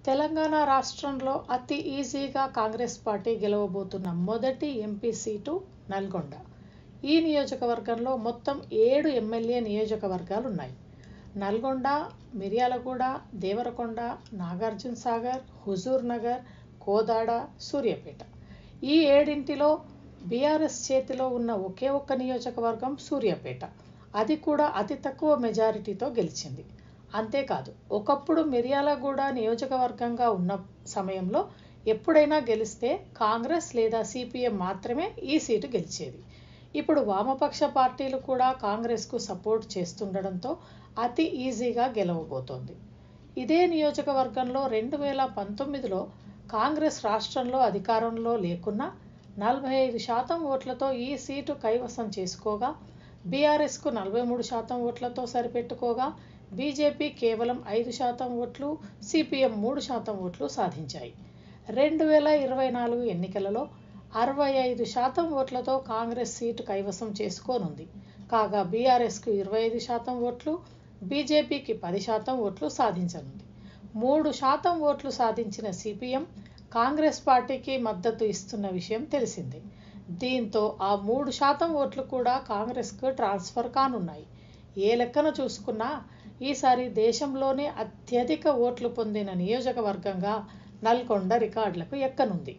తెలంగాణ రాష్ట్రంలో అతి ఈజీగా కాంగ్రెస్ పార్టీ గెలవబోతున్న మొదటి ఎంపీ సీటు నల్గొండ. ఈ నియోజకవర్గంలో మొత్తం 7 ఎమ్మెల్యే నియోజకవర్గాలు ఉన్నాయి. నల్గొండ, మిర్యాలగూడ, దేవరకొండ, నాగార్జునసాగర్, హుజూర్ నగర్, కోదాడ, సూర్యాపేట. ఈ 7ంటిలో బీఆర్ఎస్ చేతిలో ఉన్న ఒకే ఒక్క నియోజకవర్గం సూర్యాపేట. అది కూడా అతి తక్కువ మెజారిటీతో గెలిచింది. అంతేకాదు, ఒకప్పుడు మిర్యాలగూడ నియోజకవర్గంగా ఉన్న సమయంలో ఎప్పుడైనా గెలిస్తే కాంగ్రెస్ లేదా సిపిఎం మాత్రమే ఈ సీటు గెలిచేది. ఇప్పుడు వామపక్ష పార్టీలు కూడా కాంగ్రెస్కు సపోర్ట్ చేస్తుండడంతో అతి ఈజీగా గెలవబోతోంది. ఇదే నియోజకవర్గంలో 2019లో కాంగ్రెస్ రాష్ట్రంలో అధికారంలో లేకున్నా 45% ఓట్లతో ఈ సీటు కైవసం చేసుకోగా, బీఆర్ఎస్కు 43% ఓట్లతో సరిపెట్టుకోగా, బీజేపీ కేవలం 5% ఓట్లు, సిపిఎం 3% ఓట్లు సాధించాయి. 2024 ఎన్నికలలో 65% ఓట్లతో కాంగ్రెస్ సీటు కైవసం చేసుకోనుంది. కాగా బీఆర్ఎస్కు 25% ఓట్లు, బీజేపీకి 10% ఓట్లు సాధించనుంది. 3% ఓట్లు సాధించిన సిపిఎం కాంగ్రెస్ పార్టీకి మద్దతు ఇస్తున్న విషయం తెలిసిందే. దీంతో ఆ 3% ఓట్లు కూడా కాంగ్రెస్కు ట్రాన్స్ఫర్ కానున్నాయి. ఏ లెక్కన చూసుకున్నా ఈసారి దేశంలోనే అత్యధిక ఓట్లు పొందిన నియోజకవర్గంగా నల్గొండ రికార్డులకు ఎక్కనుంది.